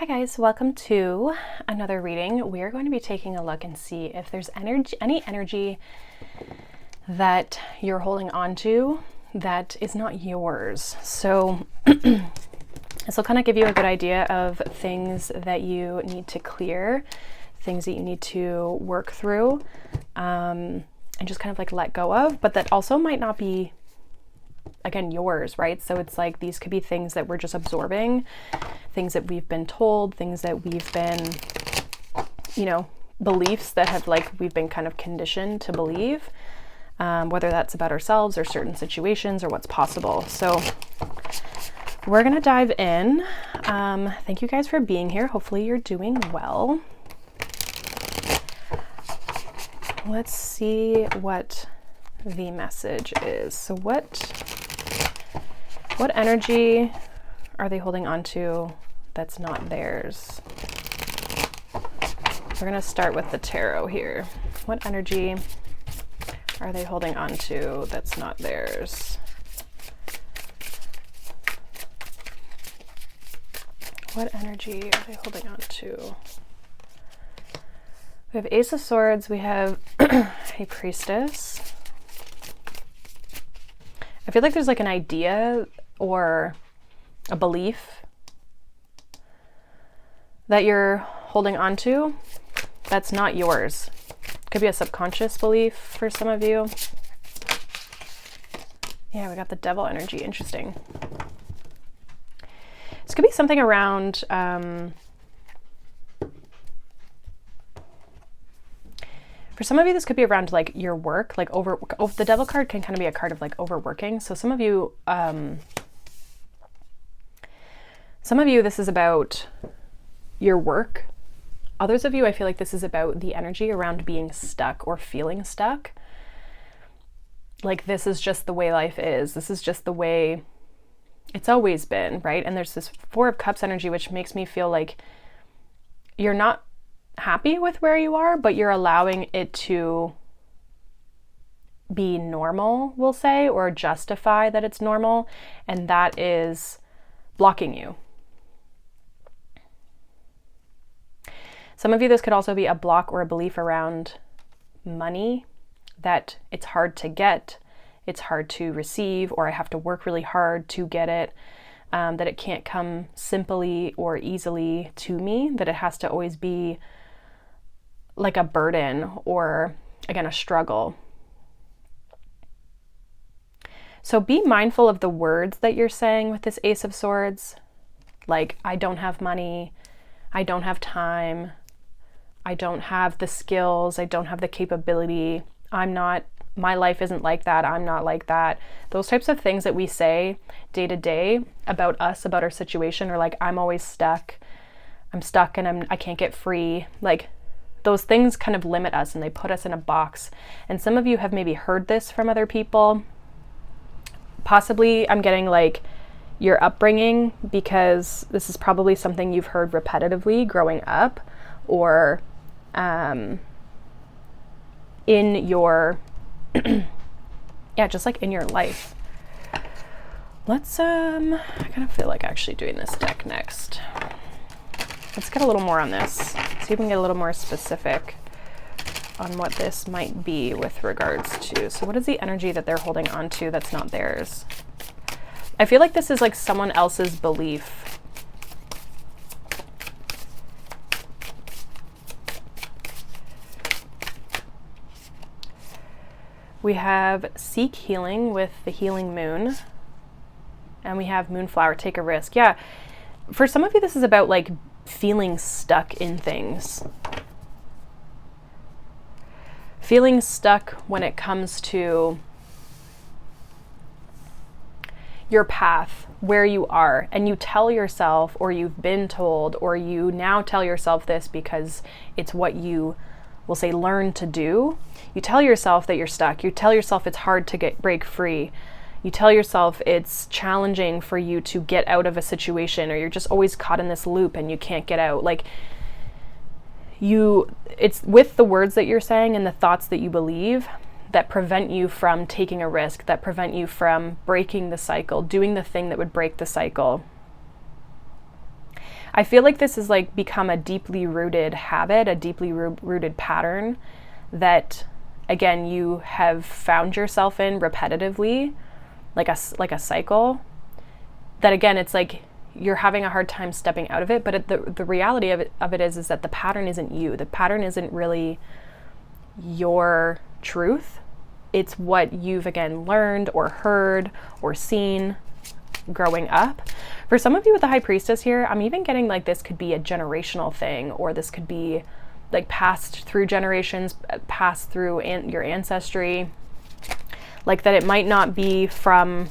Hi guys, welcome to another reading. We are going to be taking a look and see if there's any energy that you're holding on to that is not yours. So this will kind of give you a good idea of things that you need to clear, things that you need to work through, and just kind of like let go of, but that also might not be, again, yours, right? So it's like these could be things that we're just absorbing, things that we've been told, things that we've been, beliefs that have we've been kind of conditioned to believe, whether that's about ourselves or certain situations or what's possible. So we're gonna dive in. Thank you guys for being here. Hopefully you're doing well. Let's see what the message is. So what energy are they holding on to that's not theirs? We're going to start with the tarot here. What energy are they holding on to that's not theirs? What energy are they holding on to? We have Ace of Swords. We have a Priestess. I feel like there's like an idea or a belief that you're holding on to that's not yours. Could be a subconscious belief for some of you. Yeah, we got the Devil energy. Interesting. This could be something around for some of you, this could be around like your work, like the Devil card can kind of be a card of like overworking. So some of you, this is about your work. Others of you, I feel like this is about the energy around being stuck or feeling stuck. Like this is just the way life is. This is just the way it's always been, right? And there's this Four of Cups energy, which makes me feel like you're not happy with where you are, but you're allowing it to be normal, we'll say, or justify that it's normal, and that is blocking you. Some of you, this could also be a block or a belief around money, that it's hard to get, it's hard to receive, or I have to work really hard to get it, that it can't come simply or easily to me, that it has to always be like a burden or, again, a struggle. So be mindful of the words that you're saying with this Ace of Swords. Like, I don't have money, I don't have time, I don't have the skills, I don't have the capability, my life isn't like that, I'm not like that. Those types of things that we say day to day about us, about our situation, or like, I'm always stuck, I'm stuck and I can't get free. Like, those things kind of limit us and they put us in a box. And some of you have maybe heard this from other people. Possibly I'm getting like your upbringing, because this is probably something you've heard repetitively growing up, or in your, just like in your life. Let's, I kind of feel like actually doing this deck next. Let's get a little more on this. See if we can get a little more specific on what this might be with regards to. So what is the energy that they're holding on to that's not theirs? I feel like this is like someone else's belief. We have Seek Healing with the Healing Moon. And we have Moonflower, Take a Risk. Yeah, for some of you, this is about like feeling stuck in things. Feeling stuck when it comes to your path, where you are, and you tell yourself, or you've been told, or you now tell yourself this because it's what you will say learn to do. You tell yourself that you're stuck. You tell yourself it's hard to break free. You tell yourself it's challenging for you to get out of a situation, or you're just always caught in this loop and you can't get out. Like it's with the words that you're saying and the thoughts that you believe that prevent you from taking a risk, that prevent you from breaking the cycle, doing the thing that would break the cycle. I feel like this has like become a deeply rooted habit, a deeply rooted pattern that, again, you have found yourself in repetitively, like a cycle, that again, it's like you're having a hard time stepping out of it. But the reality of it is that the pattern isn't you. The pattern isn't really your truth. It's what you've, again, learned or heard or seen growing up. For some of you with the High Priestess here, I'm even getting like this could be a generational thing, or this could be like passed through generations, passed through your ancestry. Like that it might not be from,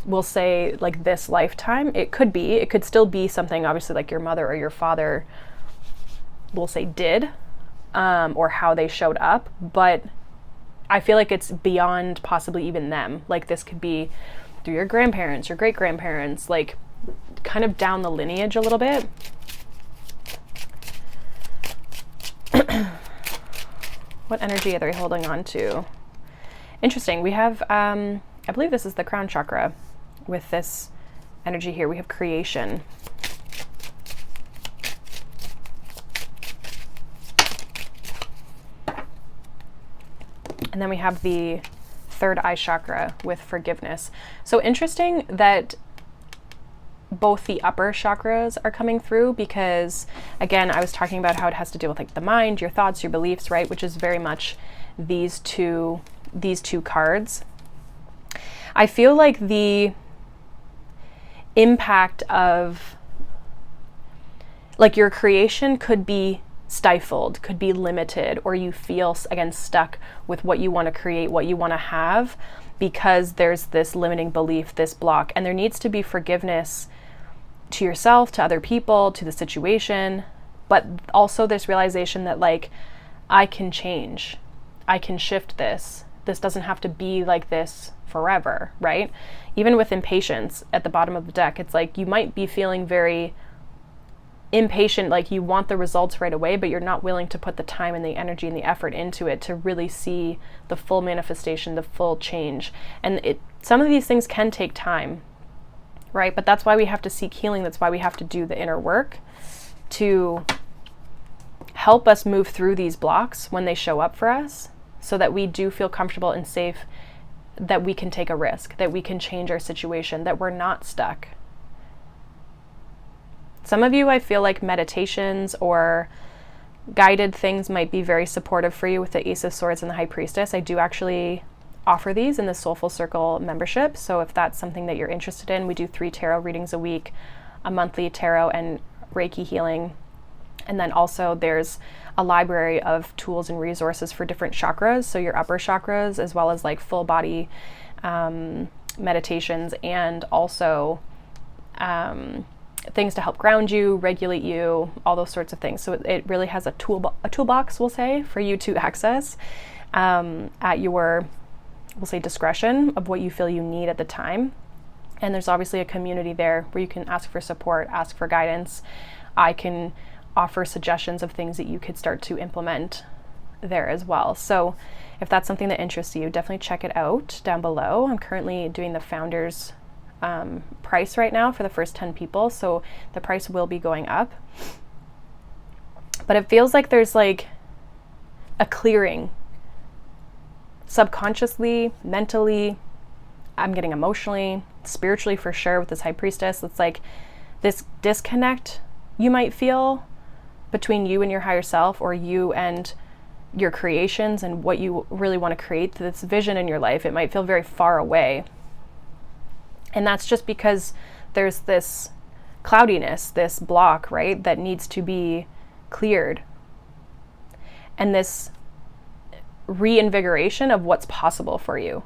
we'll say, like this lifetime. It could still be something obviously like your mother or your father, we'll say, did, or how they showed up. But I feel like it's beyond possibly even them. Like this could be through your grandparents, your great-grandparents, like kind of down the lineage a little bit. What energy are they holding on to? Interesting. We have, I believe this is the crown chakra with this energy here. We have creation. And then we have the third eye chakra with forgiveness. So interesting that both the upper chakras are coming through, because again, I was talking about how it has to do with like the mind, your thoughts, your beliefs, right? Which is very much these two cards. I feel like the impact of like your creation could be stifled, could be limited, or you feel, again, stuck with what you want to create, what you want to have, because there's this limiting belief, this block. And there needs to be forgiveness to yourself, to other people, to the situation, but also this realization that like, I can change, I can shift this. This doesn't have to be like this forever, right? Even with impatience at the bottom of the deck, it's like you might be feeling very impatient, like you want the results right away, but you're not willing to put the time and the energy and the effort into it to really see the full manifestation, the full change. And some of these things can take time, right? But that's why we have to seek healing. That's why we have to do the inner work to help us move through these blocks when they show up for us, so that we do feel comfortable and safe, that we can take a risk, that we can change our situation, that we're not stuck. Some of you, I feel like meditations or guided things might be very supportive for you with the Ace of Swords and the High Priestess. I do actually offer these in the Soulful Circle membership. So if that's something that you're interested in, we do 3 tarot readings a week, a monthly tarot and Reiki healing. And then also there's a library of tools and resources for different chakras. So your upper chakras, as well as like full body meditations, and also things to help ground you, regulate you, all those sorts of things. So it really has a toolbox, we'll say, for you to access at your, we'll say, discretion of what you feel you need at the time. And there's obviously a community there where you can ask for support, ask for guidance. I can offer suggestions of things that you could start to implement there as well. So if that's something that interests you, definitely check it out down below. I'm currently doing the founders price right now for the first 10 people, so the price will be going up. But it feels like there's like a clearing subconsciously, mentally, I'm getting emotionally, spiritually for sure with this High Priestess. It's like this disconnect you might feel between you and your higher self, or you and your creations and what you really want to create, this vision in your life. It might feel very far away. And that's just because there's this cloudiness, this block, right, that needs to be cleared. And this reinvigoration of what's possible for you.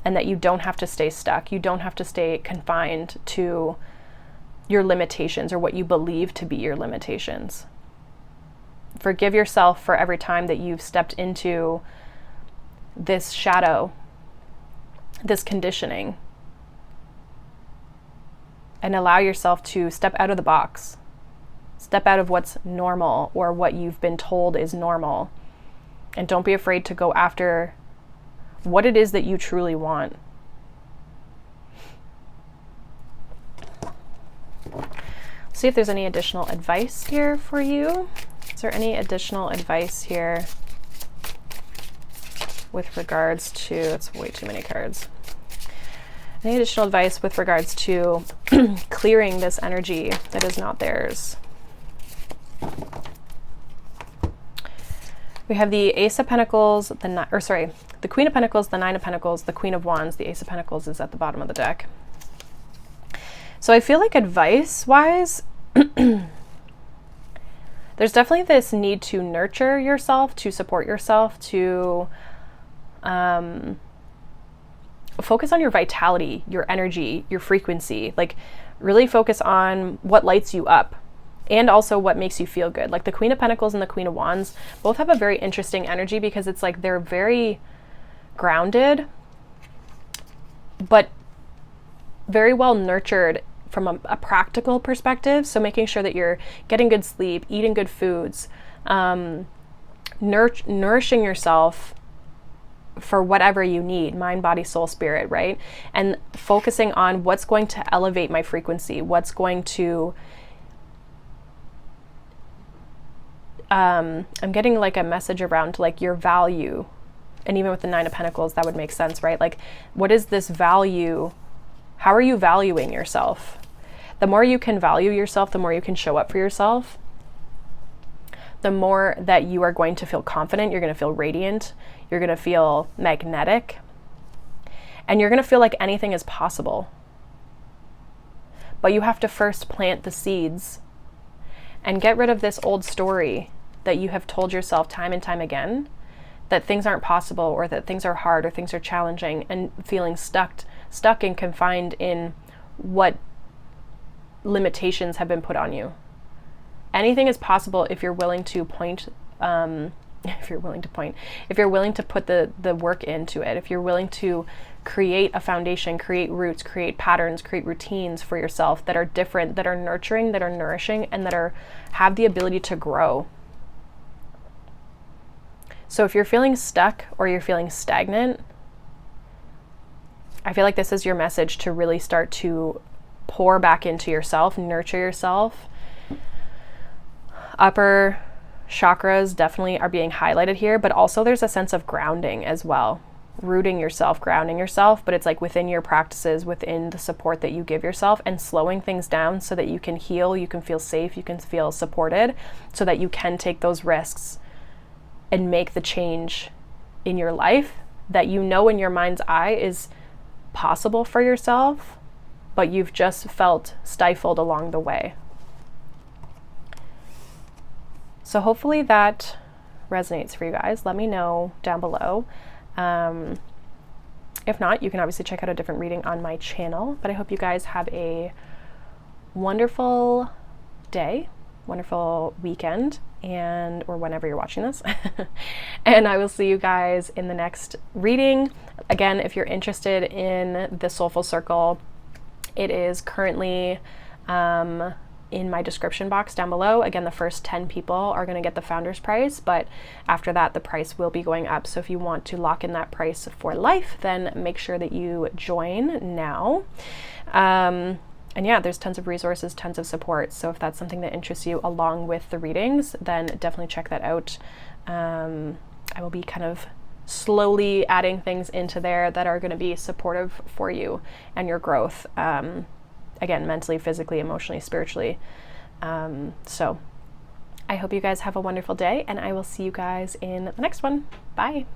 And that you don't have to stay stuck. You don't have to stay confined to your limitations or what you believe to be your limitations. Forgive yourself for every time that you've stepped into this shadow, this conditioning. And allow yourself to step out of the box. Step out of what's normal or what you've been told is normal. And don't be afraid to go after what it is that you truly want. See if there's any additional advice here for you. Is there any additional advice here with regards to, it's way too many cards. Any additional advice with regards to clearing this energy that is not theirs? We have the Ace of Pentacles, the Queen of Pentacles, the Nine of Pentacles, the Queen of Wands. The Ace of Pentacles is at the bottom of the deck. So I feel like advice-wise, there's definitely this need to nurture yourself, to support yourself, to focus on your vitality, your energy, your frequency. Like, really focus on what lights you up and also what makes you feel good. Like the Queen of Pentacles and the Queen of Wands both have a very interesting energy because it's like they're very grounded, but very well nurtured from a practical perspective. So making sure that you're getting good sleep, eating good foods, nourishing yourself for whatever you need, mind, body, soul, spirit, right? And focusing on what's going to elevate my frequency, what's going to, I'm getting like a message around like your value. And even with the Nine of Pentacles, that would make sense, right? Like, what is this value? How are you valuing yourself? The more you can value yourself, the more you can show up for yourself, the more that you are going to feel confident, you're going to feel radiant, you're going to feel magnetic, and you're going to feel like anything is possible. But you have to first plant the seeds and get rid of this old story that you have told yourself time and time again, that things aren't possible, or that things are hard, or things are challenging, and feeling stuck and confined in what limitations have been put on you. Anything is possible if you're willing to if you're willing to put the work into it, if you're willing to create a foundation, create roots, create patterns, create routines for yourself that are different, that are nurturing, that are nourishing, and that have the ability to grow. So if you're feeling stuck or you're feeling stagnant, I feel like this is your message to really start to pour back into yourself, nurture yourself. Upper chakras definitely are being highlighted here, but also there's a sense of grounding as well. Rooting yourself, grounding yourself, but it's like within your practices, within the support that you give yourself, and slowing things down so that you can heal, you can feel safe, you can feel supported, so that you can take those risks and make the change in your life that you know in your mind's eye is possible for yourself, but you've just felt stifled along the way. So hopefully that resonates for you guys. Let me know down below. If not, you can obviously check out a different reading on my channel, but I hope you guys have a wonderful day, wonderful weekend, or whenever you're watching this. And I will see you guys in the next reading. Again, if you're interested in the Soulful Circle, it is currently in my description box down below. Again, the first 10 people are going to get the founder's price, but after that, the price will be going up. So if you want to lock in that price for life, then make sure that you join now. And yeah, there's tons of resources, tons of support. So if that's something that interests you along with the readings, then definitely check that out. I will be kind of slowly adding things into there that are going to be supportive for you and your growth. Again, mentally, physically, emotionally, spiritually. So I hope you guys have a wonderful day, and I will see you guys in the next one. Bye.